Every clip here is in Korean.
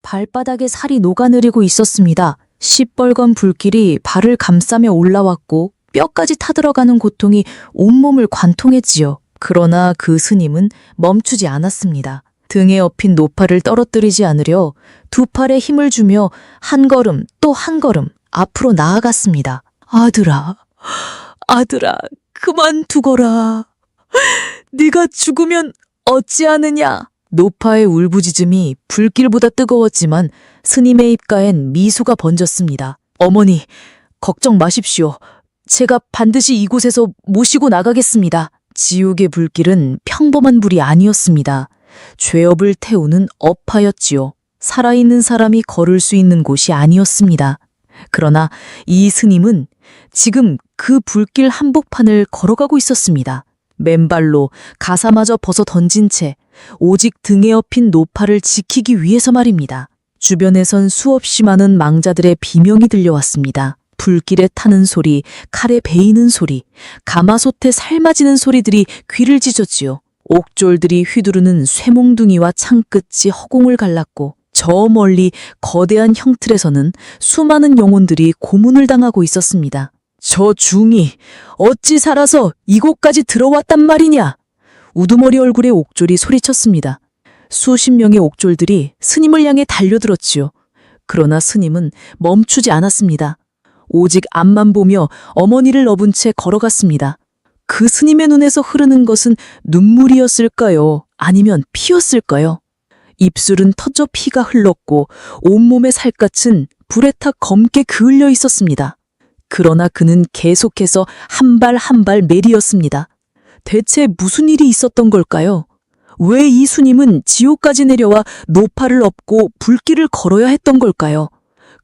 발바닥에 살이 녹아내리고 있었습니다. 시뻘건 불길이 발을 감싸며 올라왔고 뼈까지 타들어가는 고통이 온몸을 관통했지요. 그러나 그 스님은 멈추지 않았습니다. 등에 업힌 노파를 떨어뜨리지 않으려 두 팔에 힘을 주며 한 걸음 또 한 걸음 앞으로 나아갔습니다. 아들아, 아들아, 그만두거라. 네가 죽으면 어찌하느냐. 노파의 울부짖음이 불길보다 뜨거웠지만 스님의 입가엔 미소가 번졌습니다. 어머니, 걱정 마십시오. 제가 반드시 이곳에서 모시고 나가겠습니다. 지옥의 불길은 평범한 불이 아니었습니다. 죄업을 태우는 업하였지요. 살아있는 사람이 걸을 수 있는 곳이 아니었습니다. 그러나 이 스님은 지금 그 불길 한복판을 걸어가고 있었습니다. 맨발로 가사마저 벗어 던진 채 오직 등에 업힌 노파를 지키기 위해서 말입니다. 주변에선 수없이 많은 망자들의 비명이 들려왔습니다. 불길에 타는 소리, 칼에 베이는 소리, 가마솥에 삶아지는 소리들이 귀를 찢었지요. 옥졸들이 휘두르는 쇠몽둥이와 창끝이 허공을 갈랐고 저 멀리 거대한 형틀에서는 수많은 영혼들이 고문을 당하고 있었습니다. 저 중이 어찌 살아서 이곳까지 들어왔단 말이냐? 우두머리 얼굴의 옥졸이 소리쳤습니다. 수십 명의 옥졸들이 스님을 향해 달려들었지요. 그러나 스님은 멈추지 않았습니다. 오직 앞만 보며 어머니를 업은 채 걸어갔습니다. 그 스님의 눈에서 흐르는 것은 눈물이었을까요? 아니면 피였을까요? 입술은 터져 피가 흘렀고 온몸의 살갗은 불에 타 검게 그을려 있었습니다. 그러나 그는 계속해서 한 발 한 발 내리었습니다. 대체 무슨 일이 있었던 걸까요? 왜 이 스님은 지옥까지 내려와 노파를 업고 불길을 걸어야 했던 걸까요?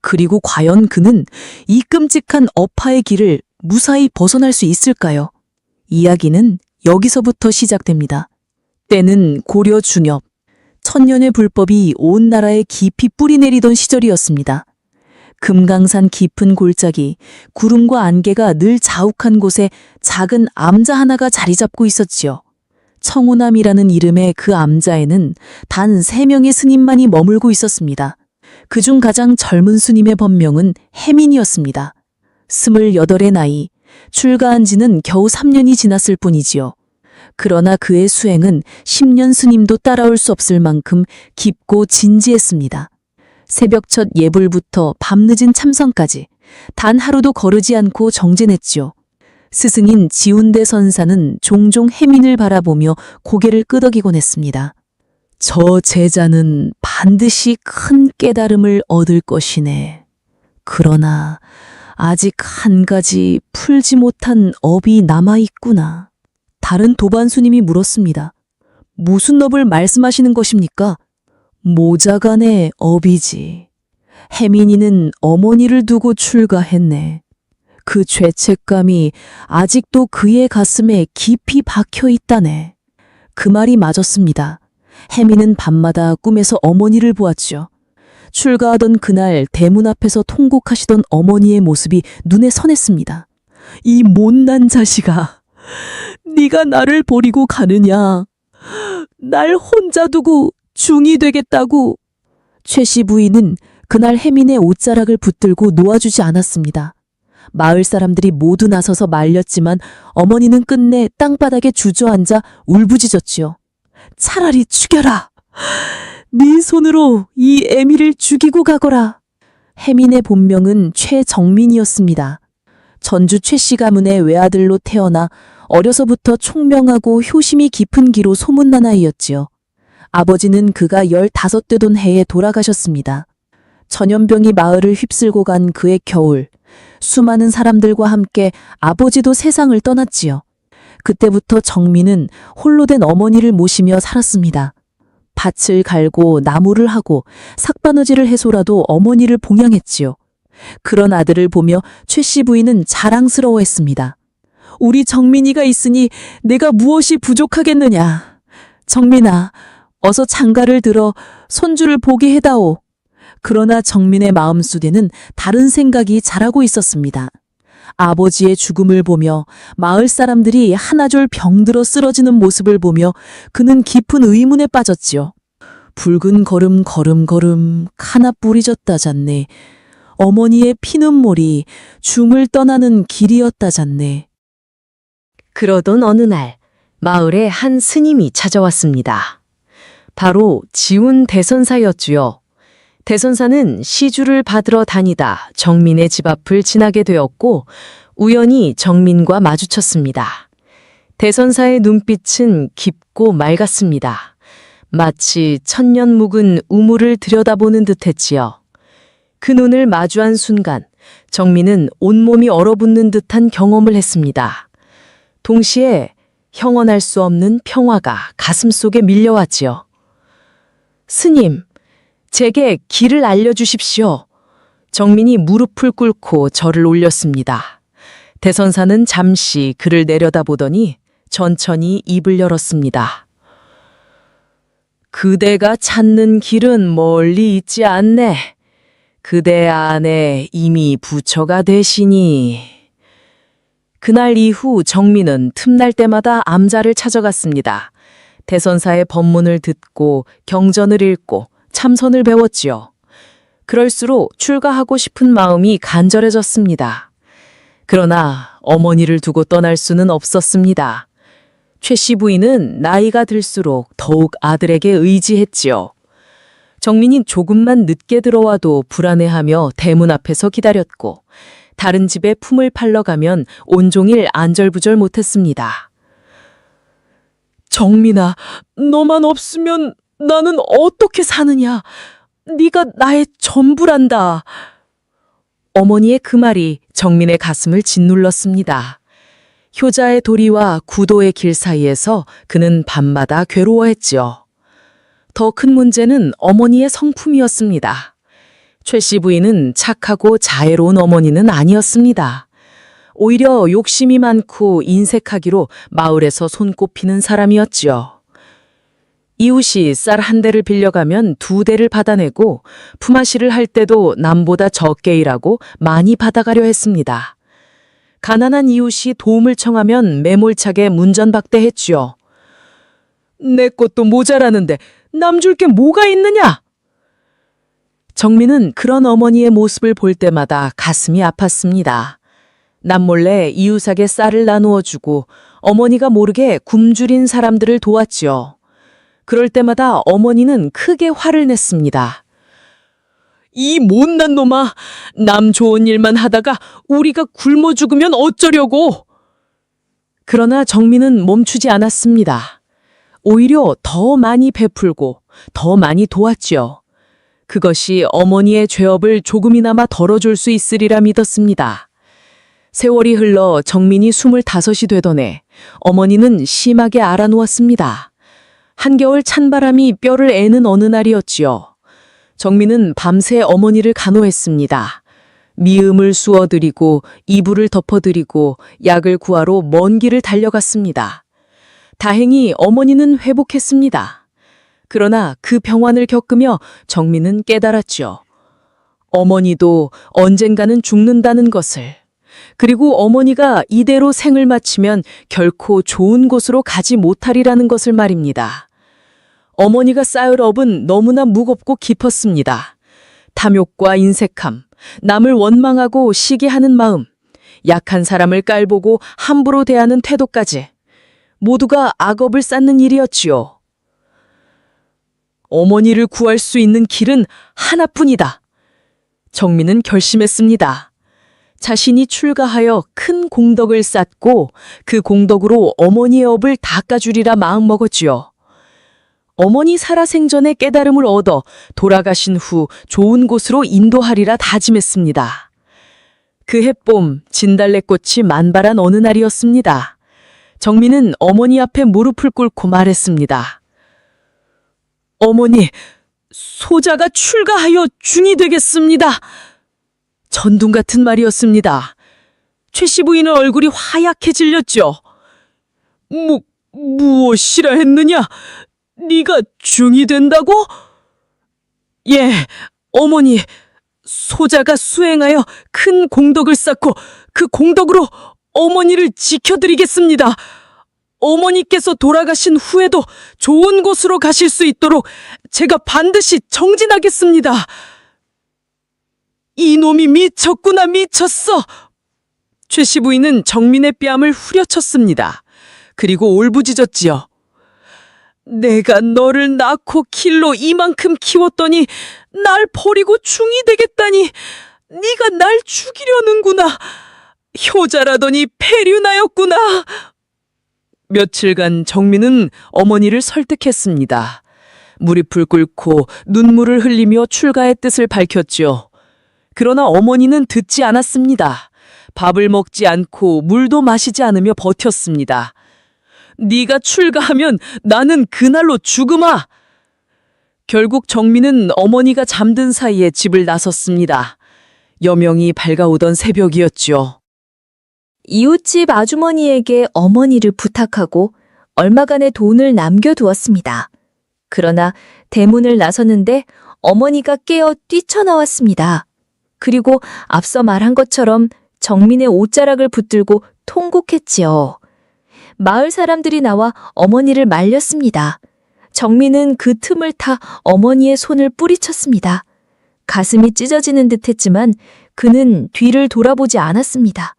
그리고 과연 그는 이 끔찍한 업하의 길을 무사히 벗어날 수 있을까요? 이야기는 여기서부터 시작됩니다. 때는 고려 중엽, 천년의 불법이 온 나라에 깊이 뿌리내리던 시절이었습니다. 금강산 깊은 골짜기, 구름과 안개가 늘 자욱한 곳에 작은 암자 하나가 자리 잡고 있었지요. 청우남이라는 이름의 그 암자에는 단 3명의 스님만이 머물고 있었습니다. 그중 가장 젊은 스님의 법명은 해민이었습니다. 28의 나이, 출가한 지는 겨우 3년이 지났을 뿐이지요. 그러나 그의 수행은 10년 스님도 따라올 수 없을 만큼 깊고 진지했습니다. 새벽 첫 예불부터 밤늦은 참선까지 단 하루도 거르지 않고 정진했지요. 스승인 지운대 선사는 종종 해민을 바라보며 고개를 끄덕이곤 했습니다. 저 제자는 반드시 큰 깨달음을 얻을 것이네. 그러나 아직 한 가지 풀지 못한 업이 남아있구나. 다른 도반스님이 물었습니다. 무슨 업을 말씀하시는 것입니까? 모자간의 업이지. 해민이는 어머니를 두고 출가했네. 그 죄책감이 아직도 그의 가슴에 깊이 박혀 있다네. 그 말이 맞았습니다. 해민은 밤마다 꿈에서 어머니를 보았죠. 출가하던 그날 대문 앞에서 통곡하시던 어머니의 모습이 눈에 선했습니다. 이 못난 자식아, 네가 나를 버리고 가느냐? 날 혼자 두고 중이 되겠다고. 최씨 부인은 그날 해민의 옷자락을 붙들고 놓아주지 않았습니다. 마을 사람들이 모두 나서서 말렸지만 어머니는 끝내 땅바닥에 주저앉아 울부짖었지요. 차라리 죽여라. 네 손으로 이 애미를 죽이고 가거라. 해민의 본명은 최정민이었습니다. 전주 최씨 가문의 외아들로 태어나 어려서부터 총명하고 효심이 깊은 기로 소문난 아이였지요. 아버지는 그가 15되던 해에 돌아가셨습니다. 전염병이 마을을 휩쓸고 간 그의 겨울, 수많은 사람들과 함께 아버지도 세상을 떠났지요. 그때부터 정민은 홀로 된 어머니를 모시며 살았습니다. 밭을 갈고 나무를 하고 삭바느질을 해서라도 어머니를 봉양했지요. 그런 아들을 보며 최씨 부인은 자랑스러워했습니다. 우리 정민이가 있으니 내가 무엇이 부족하겠느냐. 정민아, 어서 장가를 들어 손주를 보게 해다오. 그러나 정민의 마음속에는 다른 생각이 자라고 있었습니다. 아버지의 죽음을 보며 마을 사람들이 하나둘 병들어 쓰러지는 모습을 보며 그는 깊은 의문에 빠졌지요. 붉은 걸음 걸음걸음 하나뿔이 졌다 잤네. 어머니의 피눈물이 중을 떠나는 길이었다 잤네. 그러던 어느 날 마을에 한 스님이 찾아왔습니다. 바로 지운 대선사였지요. 대선사는 시주를 받으러 다니다 정민의 집 앞을 지나게 되었고 우연히 정민과 마주쳤습니다. 대선사의 눈빛은 깊고 맑았습니다. 마치 천년 묵은 우물을 들여다보는 듯했지요. 그 눈을 마주한 순간 정민은 온몸이 얼어붙는 듯한 경험을 했습니다. 동시에 형언할 수 없는 평화가 가슴속에 밀려왔지요. 스님, 제게 길을 알려주십시오. 정민이 무릎을 꿇고 절을 올렸습니다. 대선사는 잠시 그를 내려다보더니 천천히 입을 열었습니다. 그대가 찾는 길은 멀리 있지 않네. 그대 안에 이미 부처가 되시니. 그날 이후 정민은 틈날 때마다 암자를 찾아갔습니다. 대선사의 법문을 듣고 경전을 읽고 참선을 배웠지요. 그럴수록 출가하고 싶은 마음이 간절해졌습니다. 그러나 어머니를 두고 떠날 수는 없었습니다. 최 씨 부인은 나이가 들수록 더욱 아들에게 의지했지요. 정민이 조금만 늦게 들어와도 불안해하며 대문 앞에서 기다렸고 다른 집에 품을 팔러 가면 온종일 안절부절 못했습니다. 정민아, 너만 없으면 나는 어떻게 사느냐? 네가 나의 전부란다. 어머니의 그 말이 정민의 가슴을 짓눌렀습니다. 효자의 도리와 구도의 길 사이에서 그는 밤마다 괴로워했지요. 더 큰 문제는 어머니의 성품이었습니다. 최 씨 부인은 착하고 자애로운 어머니는 아니었습니다. 오히려 욕심이 많고 인색하기로 마을에서 손꼽히는 사람이었지요. 이웃이 쌀 한 대를 빌려가면 두 대를 받아내고 품앗이를 할 때도 남보다 적게 일하고 많이 받아가려 했습니다. 가난한 이웃이 도움을 청하면 매몰차게 문전박대했지요. 내 것도 모자라는데 남 줄 게 뭐가 있느냐? 정민은 그런 어머니의 모습을 볼 때마다 가슴이 아팠습니다. 남몰래 이웃에게 쌀을 나누어 주고 어머니가 모르게 굶주린 사람들을 도왔지요. 그럴 때마다 어머니는 크게 화를 냈습니다. 이 못난 놈아, 남 좋은 일만 하다가 우리가 굶어 죽으면 어쩌려고. 그러나 정민은 멈추지 않았습니다. 오히려 더 많이 베풀고 더 많이 도왔지요. 그것이 어머니의 죄업을 조금이나마 덜어줄 수 있으리라 믿었습니다. 세월이 흘러 정민이 25이 되던 해 어머니는 심하게 앓아누웠습니다. 한겨울 찬바람이 뼈를 애는 어느 날이었지요. 정민은 밤새 어머니를 간호했습니다. 미음을 쑤어드리고 이불을 덮어드리고 약을 구하러 먼 길을 달려갔습니다. 다행히 어머니는 회복했습니다. 그러나 그 병환을 겪으며 정민은 깨달았죠. 어머니도 언젠가는 죽는다는 것을. 그리고 어머니가 이대로 생을 마치면 결코 좋은 곳으로 가지 못하리라는 것을 말입니다. 어머니가 쌓을 업은 너무나 무겁고 깊었습니다. 탐욕과 인색함, 남을 원망하고 시기하는 마음, 약한 사람을 깔보고 함부로 대하는 태도까지 모두가 악업을 쌓는 일이었지요. 어머니를 구할 수 있는 길은 하나뿐이다. 정민은 결심했습니다. 자신이 출가하여 큰 공덕을 쌓고 그 공덕으로 어머니의 업을 닦아주리라 마음먹었지요. 어머니 살아생전에 깨달음을 얻어 돌아가신 후 좋은 곳으로 인도하리라 다짐했습니다. 그 해봄 진달래꽃이 만발한 어느 날이었습니다. 정민은 어머니 앞에 무릎을 꿇고 말했습니다. 어머니, 소자가 출가하여 중이 되겠습니다. 전둥 같은 말이었습니다. 최 씨 부인의 얼굴이 하얗게 질렸죠. 무엇이라 했느냐? 네가 중이 된다고? 예, 어머니, 소자가 수행하여 큰 공덕을 쌓고 그 공덕으로 어머니를 지켜드리겠습니다. 어머니께서 돌아가신 후에도 좋은 곳으로 가실 수 있도록 제가 반드시 정진하겠습니다. 이놈이 미쳤구나, 미쳤어. 최 씨 부인은 정민의 뺨을 후려쳤습니다. 그리고 울부짖었지요. 내가 너를 낳고 길로 이만큼 키웠더니 날 버리고 중이 되겠다니 네가 날 죽이려는구나. 효자라더니 폐류나였구나. 며칠간 정민은 어머니를 설득했습니다. 무릎을 꿇고 눈물을 흘리며 출가의 뜻을 밝혔죠. 그러나 어머니는 듣지 않았습니다. 밥을 먹지 않고 물도 마시지 않으며 버텼습니다. 네가 출가하면 나는 그날로 죽으마. 결국 정민은 어머니가 잠든 사이에 집을 나섰습니다. 여명이 밝아오던 새벽이었죠. 이웃집 아주머니에게 어머니를 부탁하고 얼마간의 돈을 남겨두었습니다. 그러나 대문을 나섰는데 어머니가 깨어 뛰쳐나왔습니다. 그리고 앞서 말한 것처럼 정민의 옷자락을 붙들고 통곡했지요. 마을 사람들이 나와 어머니를 말렸습니다. 정민은 그 틈을 타 어머니의 손을 뿌리쳤습니다. 가슴이 찢어지는 듯 했지만 그는 뒤를 돌아보지 않았습니다.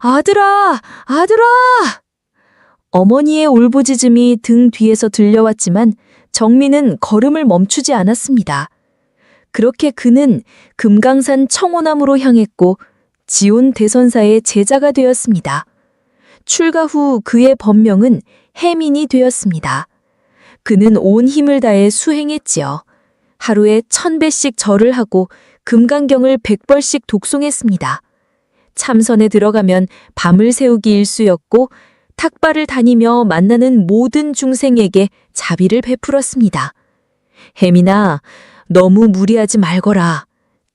아들아! 아들아! 어머니의 울부짖음이 등 뒤에서 들려왔지만 정민은 걸음을 멈추지 않았습니다. 그렇게 그는 금강산 청호남으로 향했고 지온 대선사의 제자가 되었습니다. 출가 후 그의 법명은 해민이 되었습니다. 그는 온 힘을 다해 수행했지요. 하루에 1000배씩 절을 하고 금강경을 100벌씩 독송했습니다. 참선에 들어가면 밤을 새우기 일쑤였고 탁발을 다니며 만나는 모든 중생에게 자비를 베풀었습니다. 해민아, 너무 무리하지 말거라.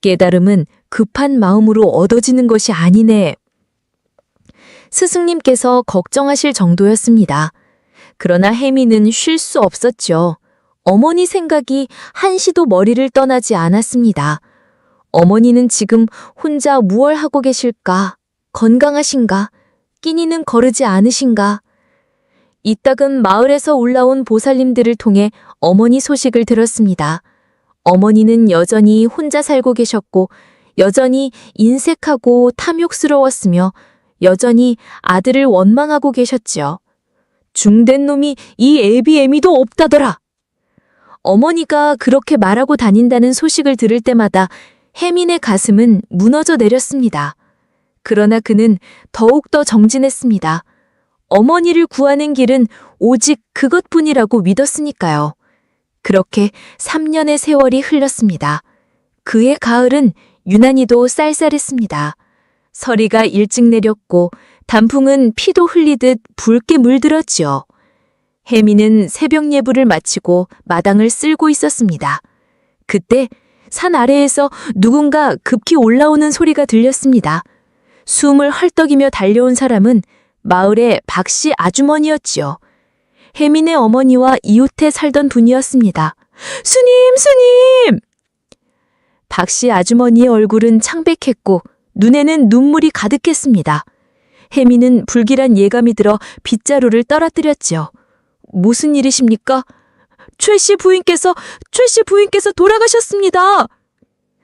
깨달음은 급한 마음으로 얻어지는 것이 아니네. 스승님께서 걱정하실 정도였습니다. 그러나 해민은 쉴 수 없었죠. 어머니 생각이 한시도 머리를 떠나지 않았습니다. 어머니는 지금 혼자 무얼 하고 계실까? 건강하신가? 끼니는 거르지 않으신가? 이따금 마을에서 올라온 보살님들을 통해 어머니 소식을 들었습니다. 어머니는 여전히 혼자 살고 계셨고 여전히 인색하고 탐욕스러웠으며 여전히 아들을 원망하고 계셨지요. 중된 놈이 이 애비애미도 없다더라. 어머니가 그렇게 말하고 다닌다는 소식을 들을 때마다 해민의 가슴은 무너져 내렸습니다. 그러나 그는 더욱더 정진했습니다. 어머니를 구하는 길은 오직 그것뿐이라고 믿었으니까요. 그렇게 3년의 세월이 흘렀습니다. 그의 가을은 유난히도 쌀쌀했습니다. 서리가 일찍 내렸고 단풍은 피도 흘리듯 붉게 물들었지요. 해민은 새벽 예불을 마치고 마당을 쓸고 있었습니다. 그때 산 아래에서 누군가 급히 올라오는 소리가 들렸습니다. 숨을 헐떡이며 달려온 사람은 마을의 박씨 아주머니였지요. 해민의 어머니와 이웃에 살던 분이었습니다. 스님, 스님! 박씨 아주머니의 얼굴은 창백했고 눈에는 눈물이 가득했습니다. 해민은 불길한 예감이 들어 빗자루를 떨어뜨렸지요. 무슨 일이십니까? 최 씨 부인께서 돌아가셨습니다.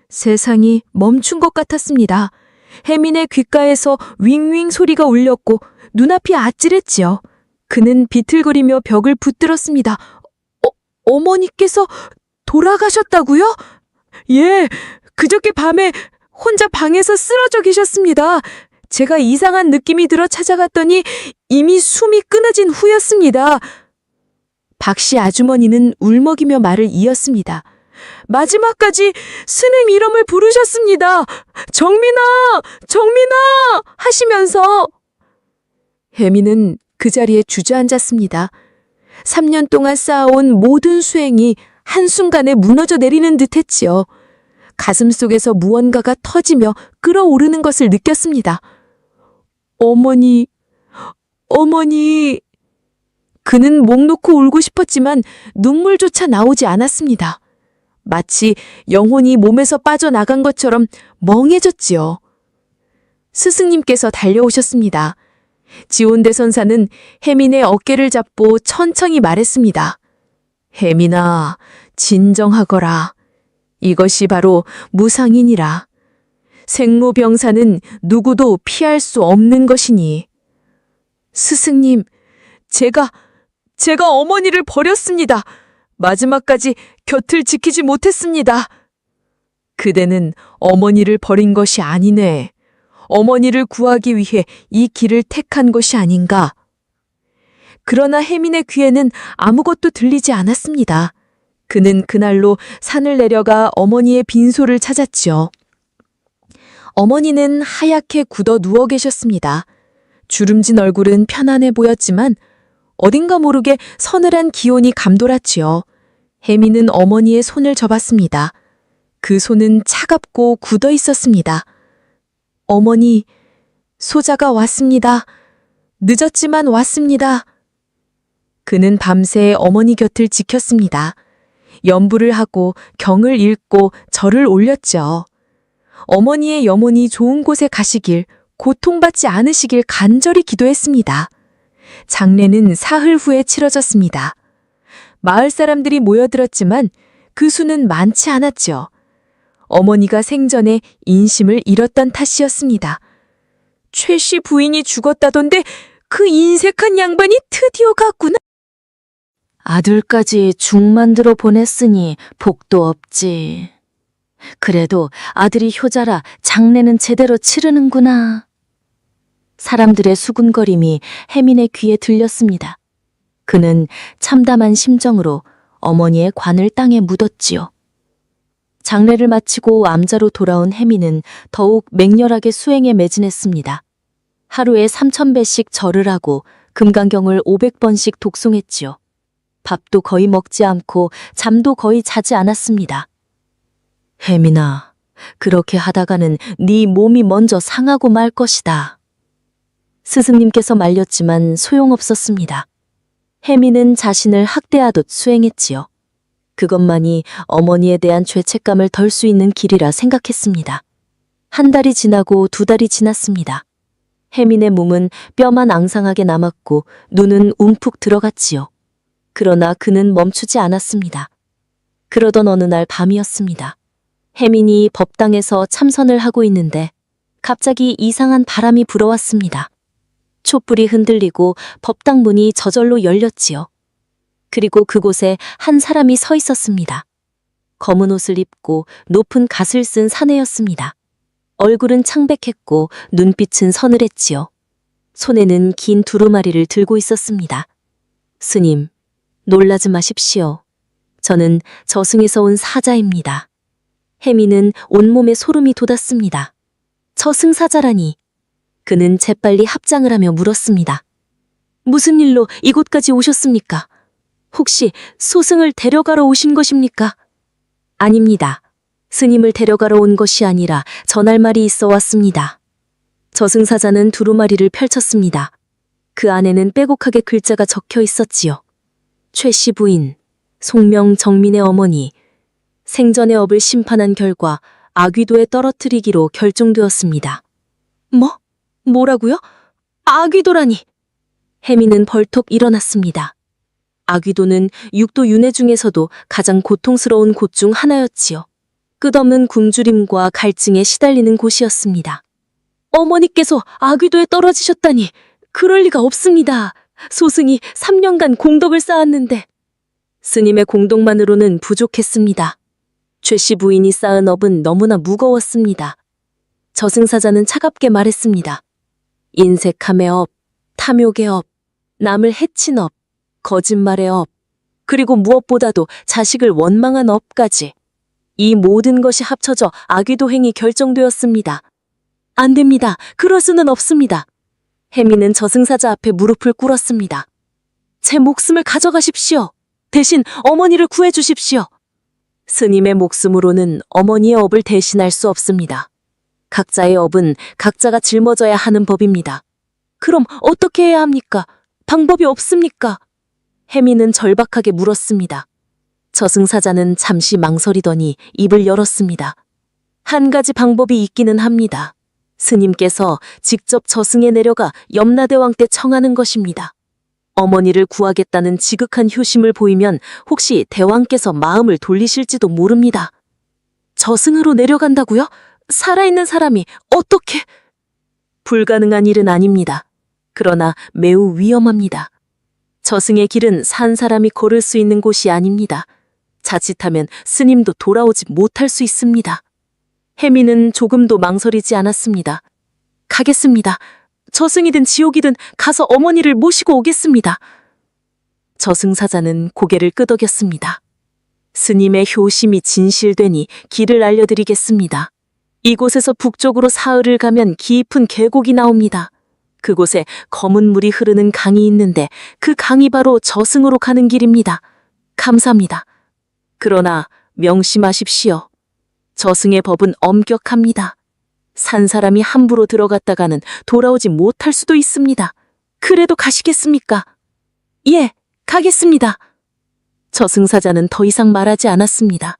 세상이 멈춘 것 같았습니다. 해민의 귓가에서 윙윙 소리가 울렸고 눈앞이 아찔했지요. 그는 비틀거리며 벽을 붙들었습니다. 어머니께서 돌아가셨다고요? 예, 그저께 밤에 혼자 방에서 쓰러져 계셨습니다. 제가 이상한 느낌이 들어 찾아갔더니 이미 숨이 끊어진 후였습니다. 박씨 아주머니는 울먹이며 말을 이었습니다. 마지막까지 스님 이름을 부르셨습니다. 정민아! 정민아! 하시면서 해민은 그 자리에 주저앉았습니다. 3년 동안 쌓아온 모든 수행이 한순간에 무너져 내리는 듯했지요. 가슴 속에서 무언가가 터지며 끓어오르는 것을 느꼈습니다. 어머니. 그는 목 놓고 울고 싶었지만 눈물조차 나오지 않았습니다. 마치 영혼이 몸에서 빠져나간 것처럼 멍해졌지요. 스승님께서 달려오셨습니다. 지온대 선사는 혜민의 어깨를 잡고 천천히 말했습니다. 혜민아, 진정하거라. 이것이 바로 무상이니라. 생로병사는 누구도 피할 수 없는 것이니. 스승님, 제가 어머니를 버렸습니다. 마지막까지 곁을 지키지 못했습니다. 그대는 어머니를 버린 것이 아니네. 어머니를 구하기 위해 이 길을 택한 것이 아닌가. 그러나 혜민의 귀에는 아무것도 들리지 않았습니다. 그는 그날로 산을 내려가 어머니의 빈소를 찾았지요. 어머니는 하얗게 굳어 누워 계셨습니다. 주름진 얼굴은 편안해 보였지만 어딘가 모르게 서늘한 기온이 감돌았지요. 혜민은 어머니의 손을 잡았습니다. 그 손은 차갑고 굳어 있었습니다. 어머니, 소자가 왔습니다. 늦었지만 왔습니다. 그는 밤새 어머니 곁을 지켰습니다. 연부를 하고 경을 읽고 절을 올렸죠. 어머니의 염원이 좋은 곳에 가시길, 고통받지 않으시길 간절히 기도했습니다. 장례는 사흘 후에 치러졌습니다. 마을 사람들이 모여들었지만 그 수는 많지 않았죠. 어머니가 생전에 인심을 잃었던 탓이었습니다. 최 씨 부인이 죽었다던데 그 인색한 양반이 드디어 갔구나. 아들까지 죽 만들어 보냈으니 복도 없지. 그래도 아들이 효자라 장례는 제대로 치르는구나. 사람들의 수군거림이 혜민의 귀에 들렸습니다. 그는 참담한 심정으로 어머니의 관을 땅에 묻었지요. 장례를 마치고 암자로 돌아온 혜민은 더욱 맹렬하게 수행에 매진했습니다. 하루에 3,000배씩 절을 하고 금강경을 500번씩 독송했지요. 밥도 거의 먹지 않고 잠도 거의 자지 않았습니다. 혜민아, 그렇게 하다가는 네 몸이 먼저 상하고 말 것이다. 스승님께서 말렸지만 소용없었습니다. 혜민은 자신을 학대하듯 수행했지요. 그것만이 어머니에 대한 죄책감을 덜 수 있는 길이라 생각했습니다. 한 달이 지나고 2달이 지났습니다. 혜민의 몸은 뼈만 앙상하게 남았고 눈은 움푹 들어갔지요. 그러나 그는 멈추지 않았습니다. 그러던 어느 날 밤이었습니다. 혜민이 법당에서 참선을 하고 있는데 갑자기 이상한 바람이 불어왔습니다. 촛불이 흔들리고 법당 문이 저절로 열렸지요. 그리고 그곳에 한 사람이 서 있었습니다. 검은 옷을 입고 높은 갓을 쓴 사내였습니다. 얼굴은 창백했고 눈빛은 서늘했지요. 손에는 긴 두루마리를 들고 있었습니다. 스님, 놀라지 마십시오. 저는 저승에서 온 사자입니다. 혜민은 온몸에 소름이 돋았습니다. 저승사자라니. 그는 재빨리 합장을 하며 물었습니다. 무슨 일로 이곳까지 오셨습니까? 혹시 소승을 데려가러 오신 것입니까? 아닙니다. 스님을 데려가러 온 것이 아니라 전할 말이 있어 왔습니다. 저승사자는 두루마리를 펼쳤습니다. 그 안에는 빼곡하게 글자가 적혀 있었지요. 최씨 부인, 송명 정민의 어머니, 생전의 업을 심판한 결과 아귀도에 떨어뜨리기로 결정되었습니다. 뭐라고요? 아귀도라니! 혜민은 벌떡 일어났습니다. 아귀도는 6도 윤회 중에서도 가장 고통스러운 곳 중 하나였지요. 끝없는 굶주림과 갈증에 시달리는 곳이었습니다. 어머니께서 아귀도에 떨어지셨다니 그럴 리가 없습니다. 소승이 3년간 공덕을 쌓았는데. 스님의 공덕만으로는 부족했습니다. 최씨 부인이 쌓은 업은 너무나 무거웠습니다. 저승사자는 차갑게 말했습니다. 인색함의 업, 탐욕의 업, 남을 해친 업, 거짓말의 업, 그리고 무엇보다도 자식을 원망한 업까지. 이 모든 것이 합쳐져 아귀도행이 결정되었습니다. 안 됩니다. 그럴 수는 없습니다. 혜민은 저승사자 앞에 무릎을 꿇었습니다. 제 목숨을 가져가십시오. 대신 어머니를 구해주십시오. 스님의 목숨으로는 어머니의 업을 대신할 수 없습니다. 각자의 업은 각자가 짊어져야 하는 법입니다. 그럼 어떻게 해야 합니까? 방법이 없습니까? 혜민은 절박하게 물었습니다. 저승사자는 잠시 망설이더니 입을 열었습니다. 한 가지 방법이 있기는 합니다. 스님께서 직접 저승에 내려가 염라대왕 때 청하는 것입니다. 어머니를 구하겠다는 지극한 효심을 보이면 혹시 대왕께서 마음을 돌리실지도 모릅니다. 저승으로 내려간다고요? 살아있는 사람이 어떻게? 불가능한 일은 아닙니다. 그러나 매우 위험합니다. 저승의 길은 산 사람이 걸을 수 있는 곳이 아닙니다. 자칫하면 스님도 돌아오지 못할 수 있습니다. 혜미는 조금도 망설이지 않았습니다. 가겠습니다. 저승이든 지옥이든 가서 어머니를 모시고 오겠습니다. 저승사자는 고개를 끄덕였습니다. 스님의 효심이 진실되니 길을 알려드리겠습니다. 이곳에서 북쪽으로 사흘을 가면 깊은 계곡이 나옵니다. 그곳에 검은 물이 흐르는 강이 있는데 그 강이 바로 저승으로 가는 길입니다. 감사합니다. 그러나 명심하십시오. 저승의 법은 엄격합니다. 산 사람이 함부로 들어갔다가는 돌아오지 못할 수도 있습니다. 그래도 가시겠습니까? 예, 가겠습니다. 저승사자는 더 이상 말하지 않았습니다.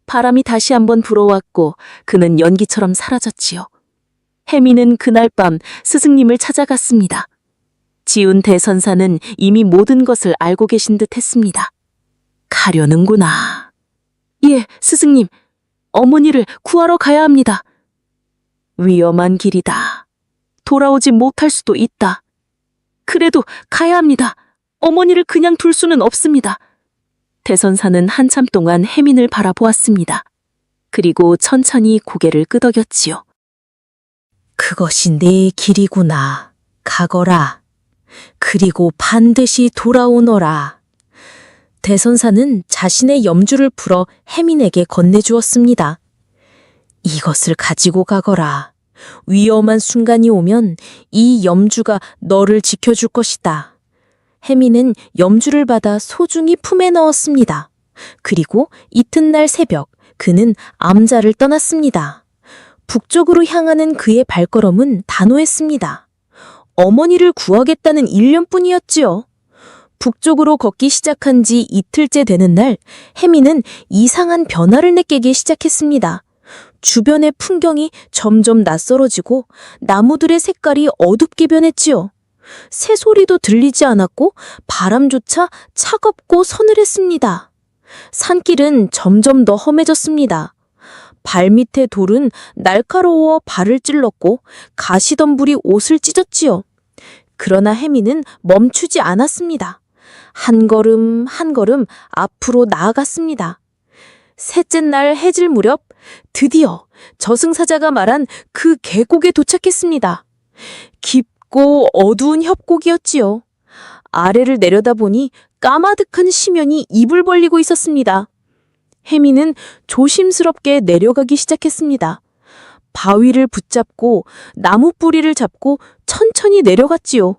바람이 다시 한번 불어왔고 그는 연기처럼 사라졌지요. 혜미는 그날 밤 스승님을 찾아갔습니다. 지운 대선사는 이미 모든 것을 알고 계신 듯 했습니다. 가려는구나. 예, 스승님. 어머니를 구하러 가야 합니다. 위험한 길이다. 돌아오지 못할 수도 있다. 그래도 가야 합니다. 어머니를 그냥 둘 수는 없습니다. 대선사는 한참 동안 혜민을 바라보았습니다. 그리고 천천히 고개를 끄덕였지요. 그것이 내 길이구나. 가거라. 그리고 반드시 돌아오너라. 대선사는 자신의 염주를 풀어 혜민에게 건네주었습니다. 이것을 가지고 가거라. 위험한 순간이 오면 이 염주가 너를 지켜줄 것이다. 혜민은 염주를 받아 소중히 품에 넣었습니다. 그리고 이튿날 새벽 그는 암자를 떠났습니다. 북쪽으로 향하는 그의 발걸음은 단호했습니다. 어머니를 구하겠다는 일념뿐이었지요. 북쪽으로 걷기 시작한 지 이틀째 되는 날, 혜미는 이상한 변화를 느끼기 시작했습니다. 주변의 풍경이 점점 낯설어지고 나무들의 색깔이 어둡게 변했지요. 새소리도 들리지 않았고 바람조차 차갑고 서늘했습니다. 산길은 점점 더 험해졌습니다. 발밑의 돌은 날카로워 발을 찔렀고 가시덤불이 옷을 찢었지요. 그러나 혜미는 멈추지 않았습니다. 한 걸음 한 걸음 앞으로 나아갔습니다. 셋째 날 해질 무렵 드디어 저승사자가 말한 그 계곡에 도착했습니다. 깊고 어두운 협곡이었지요. 아래를 내려다보니 까마득한 심연이 입을 벌리고 있었습니다. 혜미는 조심스럽게 내려가기 시작했습니다. 바위를 붙잡고 나무 뿌리를 잡고 천천히 내려갔지요.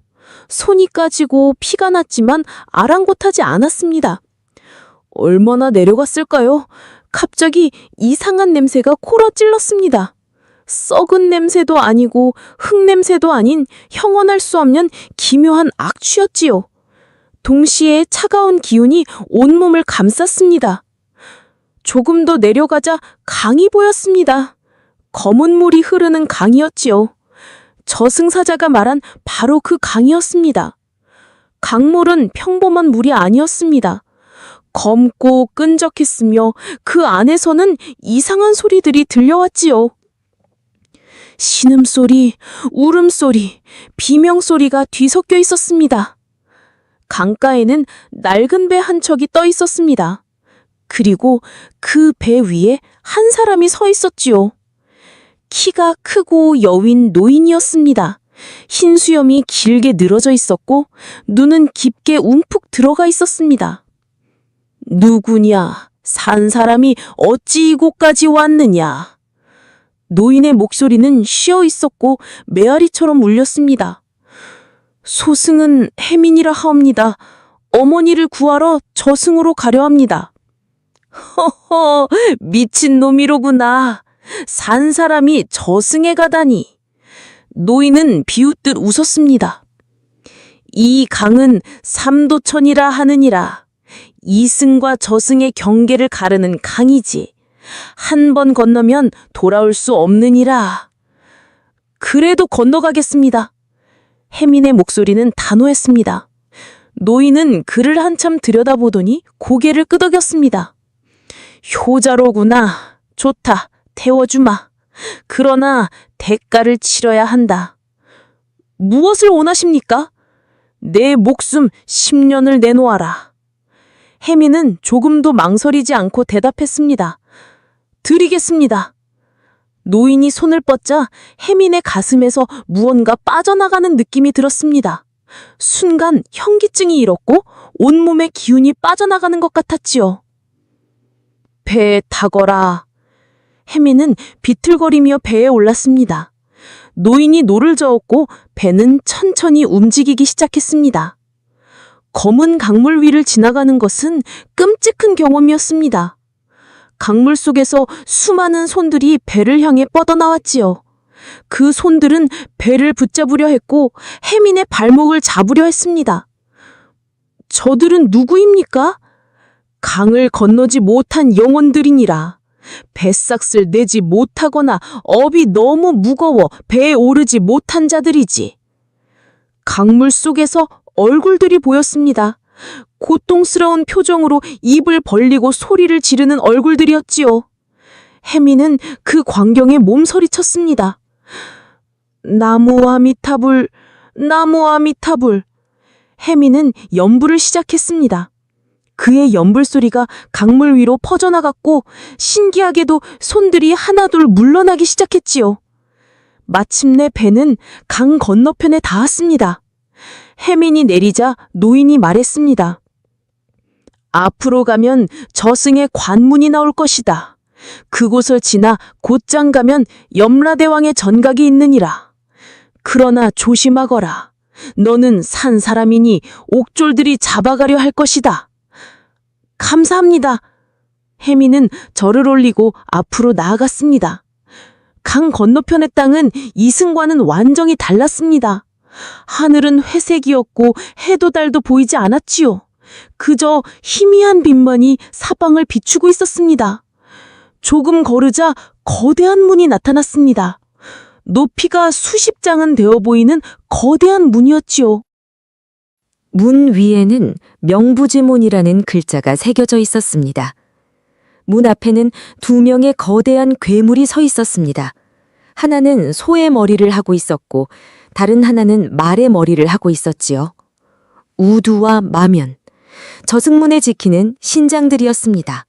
손이 까지고 피가 났지만 아랑곳하지 않았습니다. 얼마나 내려갔을까요? 갑자기 이상한 냄새가 코로 찔렀습니다. 썩은 냄새도 아니고 흙냄새도 아닌 형언할 수 없는 기묘한 악취였지요. 동시에 차가운 기운이 온몸을 감쌌습니다. 조금 더 내려가자 강이 보였습니다. 검은 물이 흐르는 강이었지요. 저승사자가 말한 바로 그 강이었습니다. 강물은 평범한 물이 아니었습니다. 검고 끈적했으며 그 안에서는 이상한 소리들이 들려왔지요. 신음소리, 울음소리, 비명소리가 뒤섞여 있었습니다. 강가에는 낡은 배 한 척이 떠 있었습니다. 그리고 그 배 위에 한 사람이 서 있었지요. 키가 크고 여윈 노인이었습니다. 흰 수염이 길게 늘어져 있었고 눈은 깊게 움푹 들어가 있었습니다. 누구냐? 산 사람이 어찌 이곳까지 왔느냐? 노인의 목소리는 쉬어 있었고 메아리처럼 울렸습니다. 소승은 혜민이라 하옵니다. 어머니를 구하러 저승으로 가려 합니다. 허허, 미친놈이로구나. 산 사람이 저승에 가다니. 노인은 비웃듯 웃었습니다. 이 강은 삼도천이라 하느니라. 이승과 저승의 경계를 가르는 강이지. 한 번 건너면 돌아올 수 없느니라. 그래도 건너가겠습니다. 혜민의 목소리는 단호했습니다. 노인은 그를 한참 들여다보더니 고개를 끄덕였습니다. 효자로구나. 좋다. 태워주마. 그러나 대가를 치러야 한다. 무엇을 원하십니까? 내 목숨 10년을 내놓아라. 혜민은 조금도 망설이지 않고 대답했습니다. 드리겠습니다. 노인이 손을 뻗자 혜민의 가슴에서 무언가 빠져나가는 느낌이 들었습니다. 순간 현기증이 일었고 온몸의 기운이 빠져나가는 것 같았지요. 배에 타거라. 혜민은 비틀거리며 배에 올랐습니다. 노인이 노를 저었고 배는 천천히 움직이기 시작했습니다. 검은 강물 위를 지나가는 것은 끔찍한 경험이었습니다. 강물 속에서 수많은 손들이 배를 향해 뻗어나왔지요. 그 손들은 배를 붙잡으려 했고 혜민의 발목을 잡으려 했습니다. 저들은 누구입니까? 강을 건너지 못한 영혼들이니라. 뱃삭을 내지 못하거나 업이 너무 무거워 배에 오르지 못한 자들이지. 강물 속에서 얼굴들이 보였습니다. 고통스러운 표정으로 입을 벌리고 소리를 지르는 얼굴들이었지요. 혜민은 그 광경에 몸서리쳤습니다. 나무 아미타불, 나무 아미타불. 혜민은 연불을 시작했습니다. 그의 연불 소리가 강물 위로 퍼져나갔고 신기하게도 손들이 하나둘 물러나기 시작했지요. 마침내 배는 강 건너편에 닿았습니다. 혜민이 내리자 노인이 말했습니다. 앞으로 가면 저승의 관문이 나올 것이다. 그곳을 지나 곧장 가면 염라대왕의 전각이 있느니라. 그러나 조심하거라. 너는 산 사람이니 옥졸들이 잡아가려 할 것이다. 감사합니다. 혜민은 절을 올리고 앞으로 나아갔습니다. 강 건너편의 땅은 이승과는 완전히 달랐습니다. 하늘은 회색이었고 해도 달도 보이지 않았지요. 그저 희미한 빛만이 사방을 비추고 있었습니다. 조금 거르자 거대한 문이 나타났습니다. 높이가 수십 장은 되어 보이는 거대한 문이었지요. 문 위에는 명부지문이라는 글자가 새겨져 있었습니다. 문 앞에는 2명의 거대한 괴물이 서 있었습니다. 하나는 소의 머리를 하고 있었고 다른 하나는 말의 머리를 하고 있었지요. 우두와 마면, 저승문에 지키는 신장들이었습니다.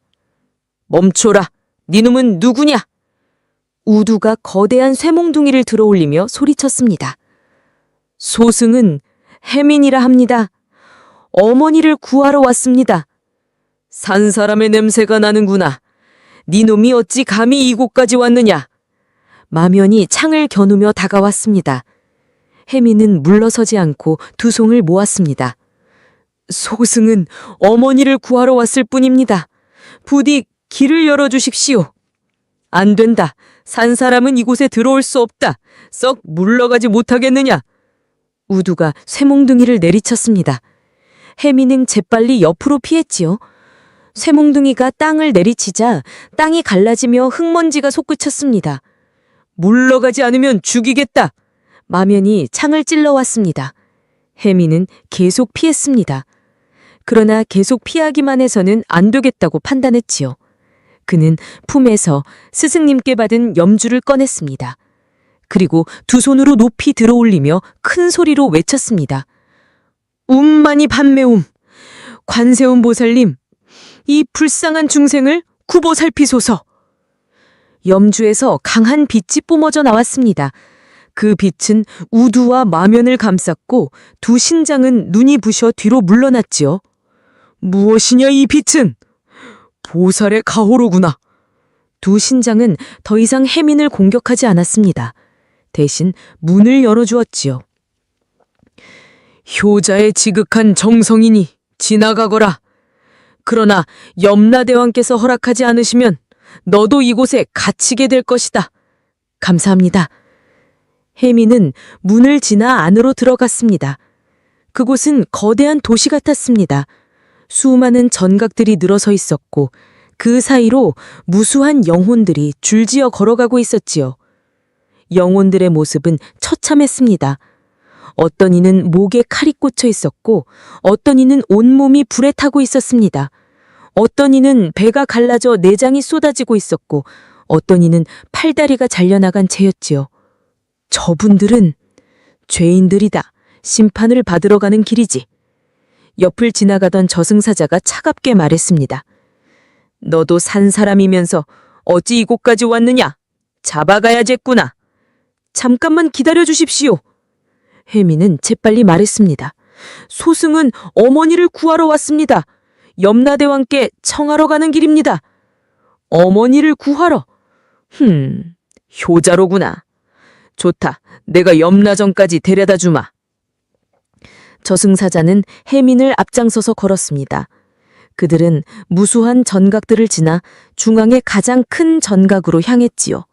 멈춰라! 니놈은 누구냐? 우두가 거대한 쇠몽둥이를 들어올리며 소리쳤습니다. 소승은 혜민이라 합니다. 어머니를 구하러 왔습니다. 산 사람의 냄새가 나는구나. 니놈이 어찌 감히 이곳까지 왔느냐? 마면이 창을 겨누며 다가왔습니다. 혜민은 물러서지 않고 두 손을 모았습니다. 소승은 어머니를 구하러 왔을 뿐입니다. 부디 길을 열어주십시오. 안 된다. 산 사람은 이곳에 들어올 수 없다. 썩 물러가지 못하겠느냐? 우두가 쇠몽둥이를 내리쳤습니다. 혜민은 재빨리 옆으로 피했지요. 쇠몽둥이가 땅을 내리치자 땅이 갈라지며 흙먼지가 솟구쳤습니다. 물러가지 않으면 죽이겠다. 마면이 창을 찔러왔습니다. 혜민은 계속 피했습니다. 그러나 계속 피하기만 해서는 안 되겠다고 판단했지요. 그는 품에서 스승님께 받은 염주를 꺼냈습니다. 그리고 두 손으로 높이 들어올리며 큰 소리로 외쳤습니다. 움만이 반매움, 관세음 보살님, 이 불쌍한 중생을 구보 살피소서. 염주에서 강한 빛이 뿜어져 나왔습니다. 그 빛은 우두와 마면을 감쌌고 두 신장은 눈이 부셔 뒤로 물러났지요. 무엇이냐 이 빛은? 보살의 가호로구나. 두 신장은 더 이상 혜민을 공격하지 않았습니다. 대신 문을 열어주었지요. 효자의 지극한 정성이니 지나가거라. 그러나 염라대왕께서 허락하지 않으시면 너도 이곳에 갇히게 될 것이다. 감사합니다. 혜민은 문을 지나 안으로 들어갔습니다. 그곳은 거대한 도시 같았습니다. 수많은 전각들이 늘어서 있었고 그 사이로 무수한 영혼들이 줄지어 걸어가고 있었지요. 영혼들의 모습은 처참했습니다. 어떤 이는 목에 칼이 꽂혀 있었고 어떤 이는 온몸이 불에 타고 있었습니다. 어떤 이는 배가 갈라져 내장이 쏟아지고 있었고 어떤 이는 팔다리가 잘려나간 채였지요. 저분들은 죄인들이다. 심판을 받으러 가는 길이지. 옆을 지나가던 저승사자가 차갑게 말했습니다. 너도 산 사람이면서 어찌 이곳까지 왔느냐? 잡아가야겠구나. 잠깐만 기다려 주십시오. 혜미는 재빨리 말했습니다. 소승은 어머니를 구하러 왔습니다. 염라대왕께 청하러 가는 길입니다. 어머니를 구하러? 효자로구나. 좋다. 내가 염라전까지 데려다 주마. 저승사자는 혜민을 앞장서서 걸었습니다. 그들은 무수한 전각들을 지나 중앙의 가장 큰 전각으로 향했지요.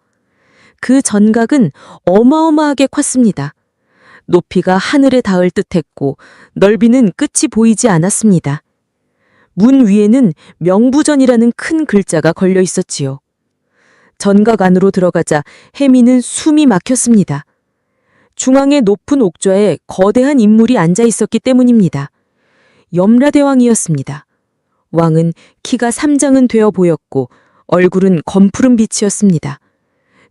그 전각은 어마어마하게 컸습니다. 높이가 하늘에 닿을 듯했고 넓이는 끝이 보이지 않았습니다. 문 위에는 명부전이라는 큰 글자가 걸려 있었지요. 전각 안으로 들어가자 혜미는 숨이 막혔습니다. 중앙의 높은 옥좌에 거대한 인물이 앉아 있었기 때문입니다. 염라대왕이었습니다. 왕은 키가 3장은 되어 보였고 얼굴은 검푸른 빛이었습니다.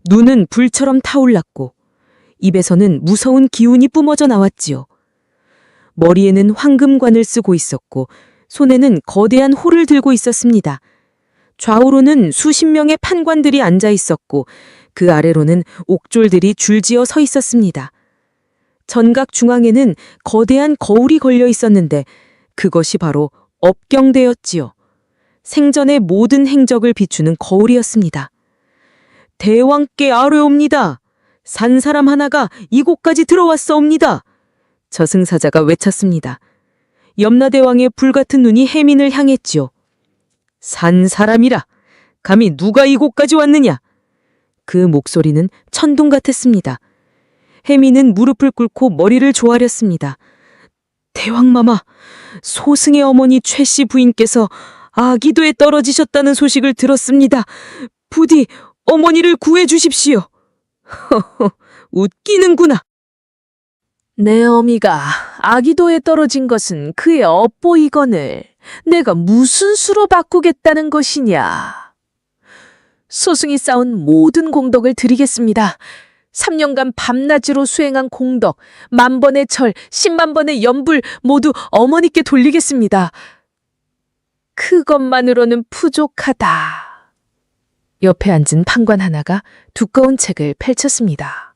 눈은 불처럼 타올랐고 입에서는 무서운 기운이 뿜어져 나왔지요. 머리에는 황금관을 쓰고 있었고 손에는 거대한 호를 들고 있었습니다. 좌우로는 수십 명의 판관들이 앉아 있었고 그 아래로는 옥졸들이 줄지어 서 있었습니다. 전각 중앙에는 거대한 거울이 걸려 있었는데 그것이 바로 업경대였지요. 생전의 모든 행적을 비추는 거울이었습니다. 대왕께 아뢰옵니다. 산 사람 하나가 이곳까지 들어왔사옵니다. 저승사자가 외쳤습니다. 염라대왕의 불같은 눈이 혜민을 향했지요. 산 사람이라. 감히 누가 이곳까지 왔느냐? 그 목소리는 천둥 같았습니다. 혜민은 무릎을 꿇고 머리를 조아렸습니다. 대왕마마, 소승의 어머니 최씨 부인께서 아기도에 떨어지셨다는 소식을 들었습니다. 부디 어머니를 구해 주십시오. 허허, 웃기는구나. 내 어미가 아기도에 떨어진 것은 그의 업보이거늘 내가 무슨 수로 바꾸겠다는 것이냐. 소승이 쌓은 모든 공덕을 드리겠습니다. 3년간 밤낮으로 수행한 공덕, 10,000번의 절, 100,000번의 연불 모두 어머니께 돌리겠습니다. 그것만으로는 부족하다. 옆에 앉은 판관 하나가 두꺼운 책을 펼쳤습니다.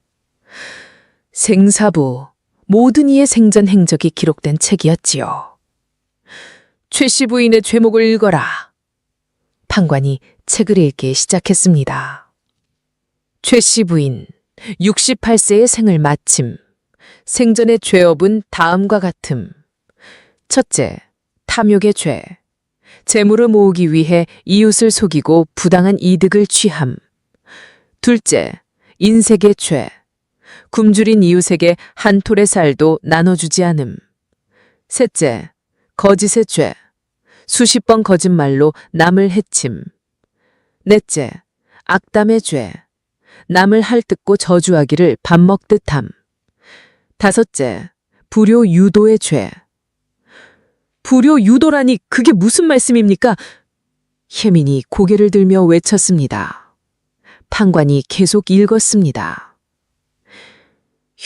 생사부, 모든 이의 생전 행적이 기록된 책이었지요. 최씨 부인의 죄목을 읽어라. 판관이 책을 읽기 시작했습니다. 최씨 부인, 68세의 생을 마침. 생전의 죄업은 다음과 같음. 첫째, 탐욕의 죄. 재물을 모으기 위해 이웃을 속이고 부당한 이득을 취함. 둘째, 인색의 죄. 굶주린 이웃에게 한 톨의 살도 나눠주지 않음. 셋째, 거짓의 죄. 수십 번 거짓말로 남을 해침. 넷째, 악담의 죄. 남을 핥듣고 저주하기를 밥 먹듯 함. 다섯째, 불효 유도의 죄. 불효 유도라니 그게 무슨 말씀입니까? 혜민이 고개를 들며 외쳤습니다. 판관이 계속 읽었습니다.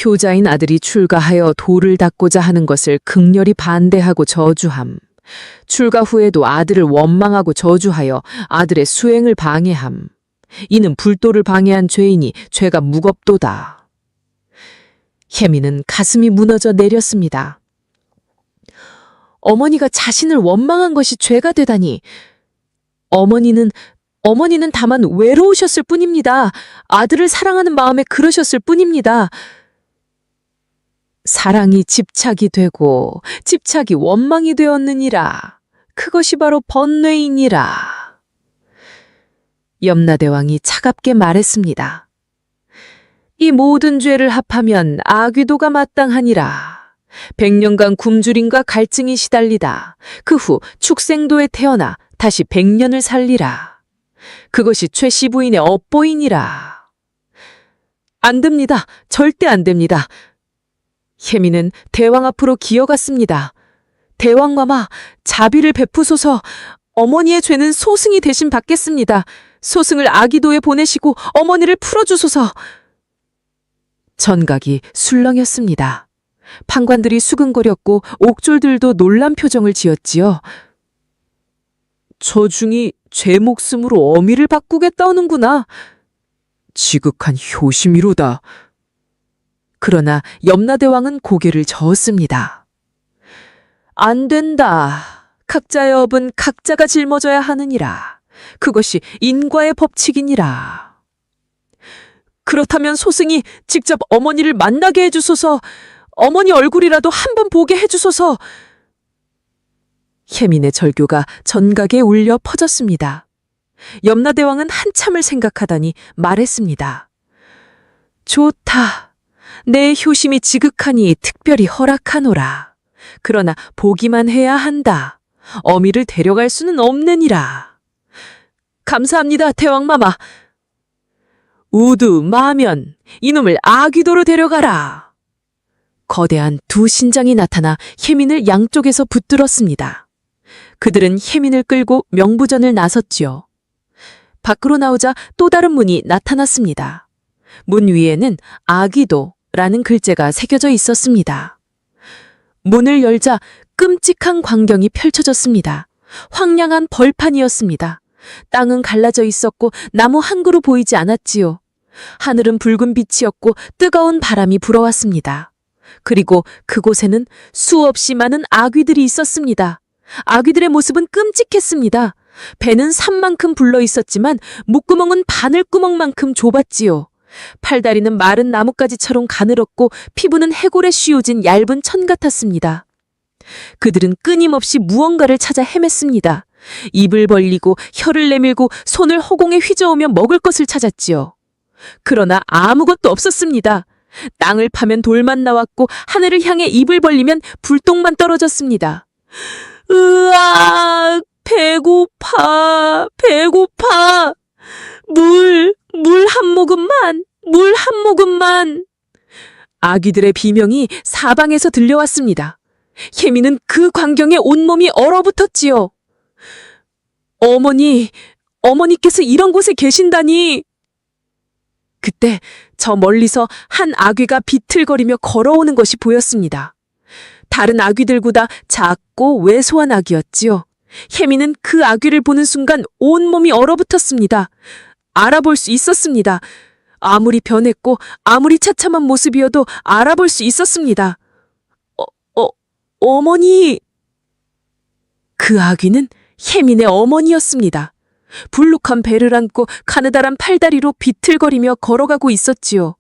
효자인 아들이 출가하여 도를 닦고자 하는 것을 극렬히 반대하고 저주함. 출가 후에도 아들을 원망하고 저주하여 아들의 수행을 방해함. 이는 불도를 방해한 죄이니 죄가 무겁도다. 혜민은 가슴이 무너져 내렸습니다. 어머니가 자신을 원망한 것이 죄가 되다니. 어머니는 다만 외로우셨을 뿐입니다. 아들을 사랑하는 마음에 그러셨을 뿐입니다. 사랑이 집착이 되고 집착이 원망이 되었느니라. 그것이 바로 번뇌이니라. 염라대왕이 차갑게 말했습니다. 이 모든 죄를 합하면 아귀도가 마땅하니라. 100년간 굶주림과 갈증이 시달리다. 그 후 축생도에 태어나 다시 100년을 살리라. 그것이 최씨 부인의 업보이니라. 안 됩니다. 절대 안 됩니다. 혜민은 대왕 앞으로 기어갔습니다. 대왕마마, 자비를 베푸소서. 어머니의 죄는 소승이 대신 받겠습니다. 소승을 아기도에 보내시고 어머니를 풀어주소서. 전각이 술렁였습니다. 판관들이 수근거렸고 옥졸들도 놀란 표정을 지었지요. 저중이 제 목숨으로 어미를 바꾸겠다오는구나. 지극한 효심이로다. 그러나 염라대왕은 고개를 저었습니다. 안 된다. 각자의 업은 각자가 짊어져야 하느니라. 그것이 인과의 법칙이니라. 그렇다면 소승이 직접 어머니를 만나게 해주소서. 어머니 얼굴이라도 한 번 보게 해주소서. 혜민의 절교가 전각에 울려 퍼졌습니다. 염라대왕은 한참을 생각하더니 말했습니다. 좋다. 내 효심이 지극하니 특별히 허락하노라. 그러나 보기만 해야 한다. 어미를 데려갈 수는 없느니라. 감사합니다, 대왕마마. 우두, 마면, 이놈을 아귀도로 데려가라. 거대한 두 신장이 나타나 혜민을 양쪽에서 붙들었습니다. 그들은 혜민을 끌고 명부전을 나섰지요. 밖으로 나오자 또 다른 문이 나타났습니다. 문 위에는 아귀도라는 글자가 새겨져 있었습니다. 문을 열자 끔찍한 광경이 펼쳐졌습니다. 황량한 벌판이었습니다. 땅은 갈라져 있었고 나무 한 그루 보이지 않았지요. 하늘은 붉은 빛이었고 뜨거운 바람이 불어왔습니다. 그리고 그곳에는 수없이 많은 아귀들이 있었습니다. 아귀들의 모습은 끔찍했습니다. 배는 산만큼 불러 있었지만 목구멍은 바늘구멍만큼 좁았지요. 팔다리는 마른 나뭇가지처럼 가늘었고 피부는 해골에 씌워진 얇은 천 같았습니다. 그들은 끊임없이 무언가를 찾아 헤맸습니다. 입을 벌리고 혀를 내밀고 손을 허공에 휘저으며 먹을 것을 찾았지요. 그러나 아무것도 없었습니다. 땅을 파면 돌만 나왔고 하늘을 향해 입을 벌리면 불똥만 떨어졌습니다. 으악! 배고파! 배고파! 물 한 모금만! 물 한 모금만! 아기들의 비명이 사방에서 들려왔습니다. 혜민은 그 광경에 온몸이 얼어붙었지요. 어머니께서 이런 곳에 계신다니! 그때 저 멀리서 한 아귀가 비틀거리며 걸어오는 것이 보였습니다. 다른 아귀들보다 작고 왜소한 아귀였지요. 혜민은 그 아귀를 보는 순간 온몸이 얼어붙었습니다. 알아볼 수 있었습니다. 아무리 변했고 아무리 처참한 모습이어도 알아볼 수 있었습니다. 어머니! 그 아귀는 혜민의 어머니였습니다. 불룩한 배를 안고 가느다란 팔다리로 비틀거리며 걸어가고 있었지요.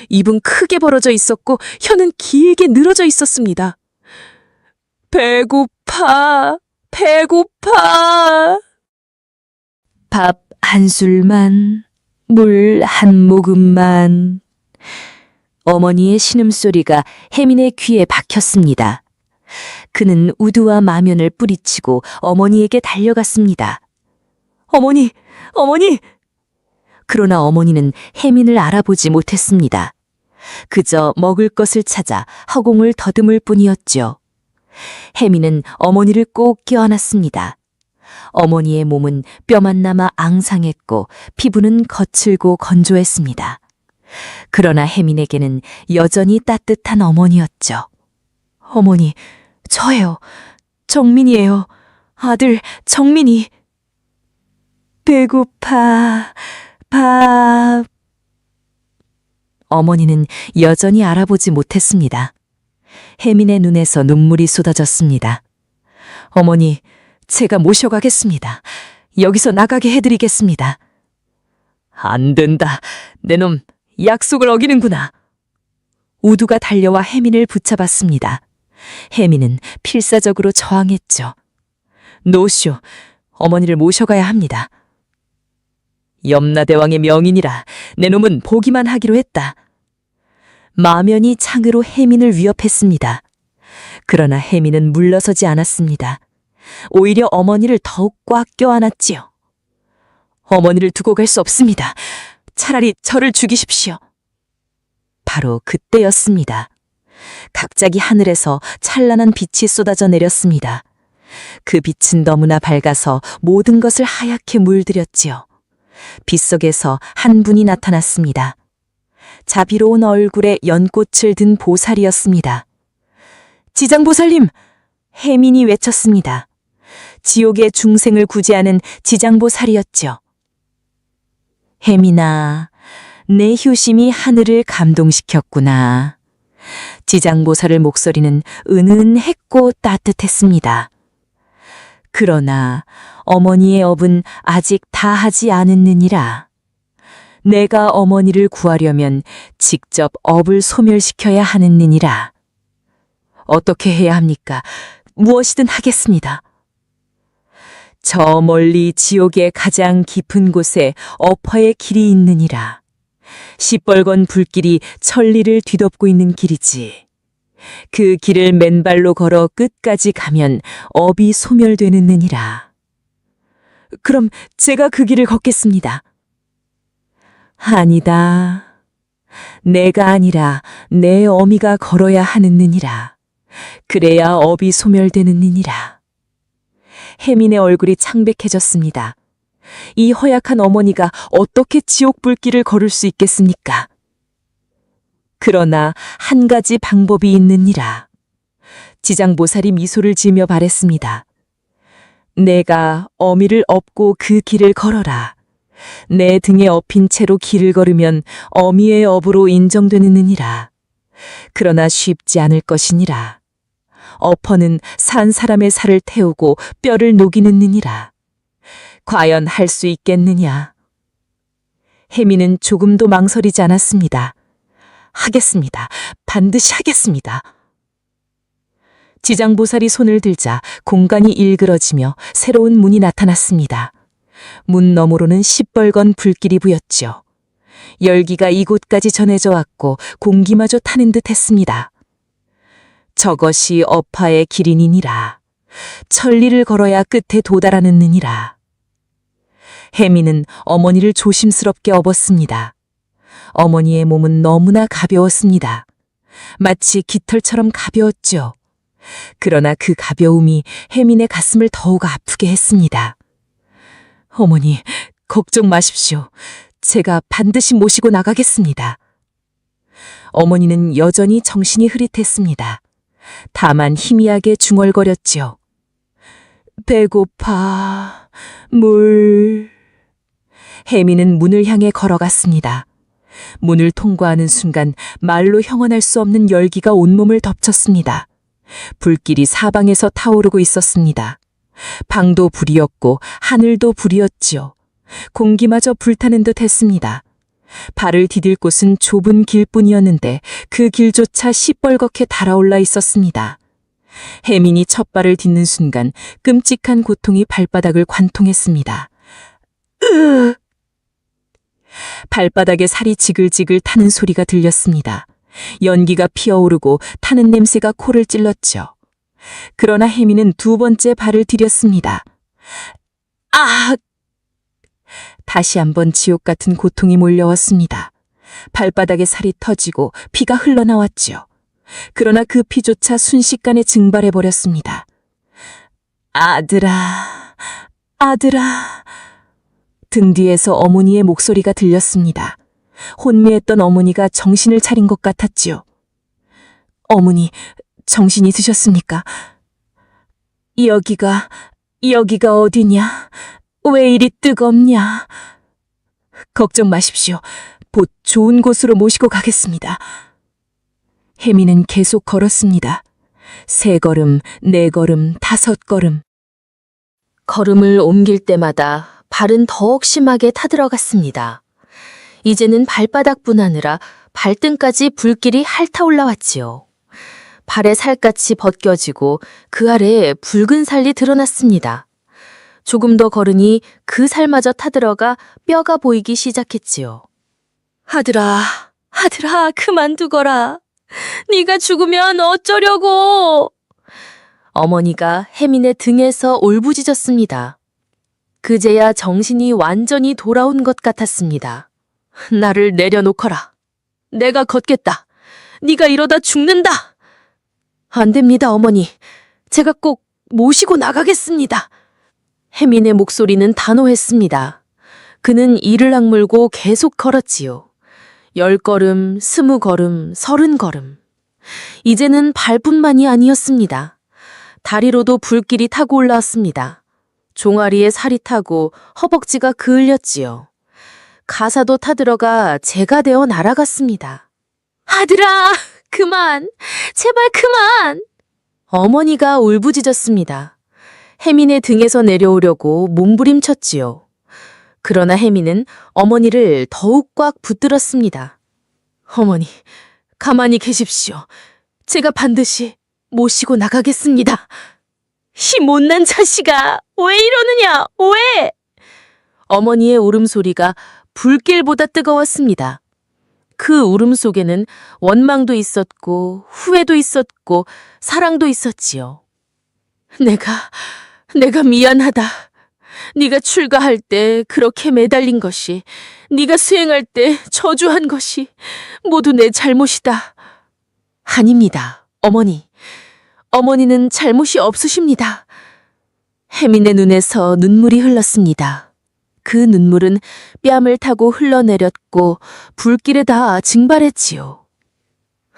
입은 크게 벌어져 있었고 혀는 길게 늘어져 있었습니다. 배고파, 배고파. 밥 한 술만, 물 한 모금만. 어머니의 신음소리가 혜민의 귀에 박혔습니다. 그는 우두와 마면을 뿌리치고 어머니에게 달려갔습니다. 어머니! 어머니! 그러나 어머니는 혜민을 알아보지 못했습니다. 그저 먹을 것을 찾아 허공을 더듬을 뿐이었죠. 혜민은 어머니를 꼭 껴안았습니다. 어머니의 몸은 뼈만 남아 앙상했고 피부는 거칠고 건조했습니다. 그러나 혜민에게는 여전히 따뜻한 어머니였죠. 어머니, 저예요. 정민이에요. 아들 정민이. 배고파, 밥. 어머니는 여전히 알아보지 못했습니다. 혜민의 눈에서 눈물이 쏟아졌습니다. 어머니, 제가 모셔가겠습니다. 여기서 나가게 해드리겠습니다. 안 된다. 내 놈 약속을 어기는구나. 우두가 달려와 혜민을 붙잡았습니다. 혜민은 필사적으로 저항했죠. 노쇼, 어머니를 모셔가야 합니다. 염라대왕의 명인이라 내 놈은 보기만 하기로 했다. 마면이 창으로 혜민을 위협했습니다. 그러나 혜민은 물러서지 않았습니다. 오히려 어머니를 더욱 꽉 껴안았지요. 어머니를 두고 갈 수 없습니다. 차라리 저를 죽이십시오. 바로 그때였습니다. 갑자기 하늘에서 찬란한 빛이 쏟아져 내렸습니다. 그 빛은 너무나 밝아서 모든 것을 하얗게 물들였지요. 빛 속에서 한 분이 나타났습니다. 자비로운 얼굴에 연꽃을 든 보살이었습니다. 지장보살님! 혜민이 외쳤습니다. 지옥의 중생을 구제하는 지장보살이었죠. 혜민아, 내 효심이 하늘을 감동시켰구나. 지장보살의 목소리는 은은했고 따뜻했습니다. 그러나 어머니의 업은 아직 다하지 않았느니라. 내가 어머니를 구하려면 직접 업을 소멸시켜야 하느니라. 어떻게 해야 합니까? 무엇이든 하겠습니다. 저 멀리 지옥의 가장 깊은 곳에 어퍼의 길이 있느니라. 시뻘건 불길이 천리를 뒤덮고 있는 길이지. 그 길을 맨발로 걸어 끝까지 가면 업이 소멸되느니라. 그럼 제가 그 길을 걷겠습니다. 아니다. 내가 아니라 내 어미가 걸어야 하느니라. 그래야 업이 소멸되느니라. 혜민의 얼굴이 창백해졌습니다. 이 허약한 어머니가 어떻게 지옥 불길을 걸을 수 있겠습니까? 그러나 한 가지 방법이 있느니라. 지장보살이 미소를 지으며 말했습니다. 내가 어미를 업고 그 길을 걸어라. 내 등에 업힌 채로 길을 걸으면 어미의 업으로 인정되느니라. 그러나 쉽지 않을 것이니라. 어퍼는 산 사람의 살을 태우고 뼈를 녹이느니라. 과연 할 수 있겠느냐? 혜미는 조금도 망설이지 않았습니다. 하겠습니다. 반드시 하겠습니다. 지장보살이 손을 들자 공간이 일그러지며 새로운 문이 나타났습니다. 문 너머로는 시뻘건 불길이 부였죠. 열기가 이곳까지 전해져 왔고 공기마저 타는 듯 했습니다. 저것이 어파의 길이니라. 천리를 걸어야 끝에 도달하느니라. 혜미는 어머니를 조심스럽게 업었습니다. 어머니의 몸은 너무나 가벼웠습니다. 마치 깃털처럼 가벼웠죠. 그러나 그 가벼움이 혜민의 가슴을 더욱 아프게 했습니다. 어머니, 걱정 마십시오. 제가 반드시 모시고 나가겠습니다. 어머니는 여전히 정신이 흐릿했습니다. 다만 희미하게 중얼거렸지요. 배고파, 물. 혜미는 문을 향해 걸어갔습니다. 문을 통과하는 순간 말로 형언할 수 없는 열기가 온몸을 덮쳤습니다. 불길이 사방에서 타오르고 있었습니다. 방도 불이었고 하늘도 불이었지요. 공기마저 불타는 듯 했습니다. 발을 디딜 곳은 좁은 길뿐이었는데 그 길조차 시뻘겋게 달아올라 있었습니다. 혜민이 첫 발을 딛는 순간 끔찍한 고통이 발바닥을 관통했습니다. 발바닥에 살이 지글지글 타는 소리가 들렸습니다. 연기가 피어오르고 타는 냄새가 코를 찔렀죠. 그러나 혜미는 두 번째 발을 디뎠습니다. 아! 다시 한번 지옥 같은 고통이 몰려왔습니다. 발바닥에 살이 터지고 피가 흘러나왔죠. 그러나 그 피조차 순식간에 증발해버렸습니다. 아들아, 아들아. 등 뒤에서 어머니의 목소리가 들렸습니다. 혼미했던 어머니가 정신을 차린 것 같았지요. 어머니, 정신이 드셨습니까? 여기가 어디냐? 왜 이리 뜨겁냐? 걱정 마십시오. 곧 좋은 곳으로 모시고 가겠습니다. 혜미는 계속 걸었습니다. 3걸음, 4걸음, 5걸음. 걸음을 옮길 때마다 발은 더욱 심하게 타들어갔습니다. 이제는 발바닥뿐 아니라 발등까지 불길이 핥아 올라왔지요. 발에 살갗이 벗겨지고 그 아래에 붉은 살이 드러났습니다. 조금 더 걸으니 그 살마저 타들어가 뼈가 보이기 시작했지요. 아들아, 아들아, 그만두거라. 네가 죽으면 어쩌려고. 어머니가 혜민의 등에서 울부짖었습니다. 그제야 정신이 완전히 돌아온 것 같았습니다. 나를 내려놓거라. 내가 걷겠다. 네가 이러다 죽는다. 안 됩니다, 어머니. 제가 꼭 모시고 나가겠습니다. 혜민의 목소리는 단호했습니다. 그는 이를 악물고 계속 걸었지요. 10걸음, 20걸음, 30걸음. 이제는 발뿐만이 아니었습니다. 다리로도 불길이 타고 올라왔습니다. 종아리에 살이 타고 허벅지가 그을렸지요. 가사도 타들어가 재가 되어 날아갔습니다. 아들아, 그만! 제발 그만! 어머니가 울부짖었습니다. 혜민의 등에서 내려오려고 몸부림쳤지요. 그러나 혜민은 어머니를 더욱 꽉 붙들었습니다. 어머니, 가만히 계십시오. 제가 반드시 모시고 나가겠습니다. 이 못난 자식아, 왜 이러느냐, 왜? 어머니의 울음소리가 불길보다 뜨거웠습니다. 그 울음 속에는 원망도 있었고, 후회도 있었고, 사랑도 있었지요. 내가 미안하다. 네가 출가할 때 그렇게 매달린 것이, 네가 수행할 때 저주한 것이 모두 내 잘못이다. 아닙니다, 어머니. 어머니는 잘못이 없으십니다. 혜민의 눈에서 눈물이 흘렀습니다. 그 눈물은 뺨을 타고 흘러내렸고 불길에 닿아 증발했지요.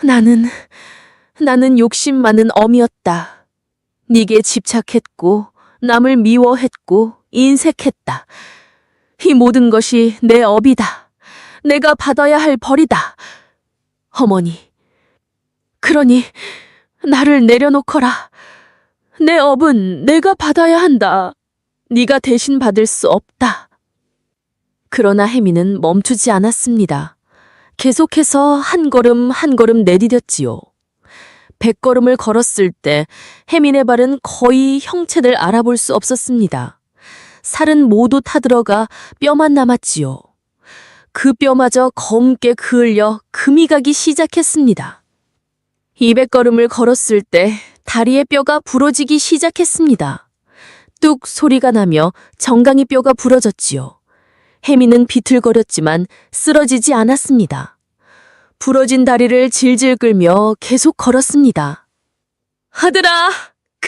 나는 욕심 많은 엄이었다. 네게 집착했고 남을 미워했고 인색했다. 이 모든 것이 내 업이다. 내가 받아야 할 벌이다. 어머니, 그러니 나를 내려놓거라. 내 업은 내가 받아야 한다. 네가 대신 받을 수 없다. 그러나 혜민은 멈추지 않았습니다. 계속해서 한 걸음 한 걸음 내디뎠지요. 100걸음을 걸었을 때 혜민의 발은 거의 형체를 알아볼 수 없었습니다. 살은 모두 타들어가 뼈만 남았지요. 그 뼈마저 검게 그을려 금이 가기 시작했습니다. 200걸음을 걸었을 때 다리의 뼈가 부러지기 시작했습니다. 뚝 소리가 나며 정강이 뼈가 부러졌지요. 혜민은 비틀거렸지만 쓰러지지 않았습니다. 부러진 다리를 질질 끌며 계속 걸었습니다. 아들아!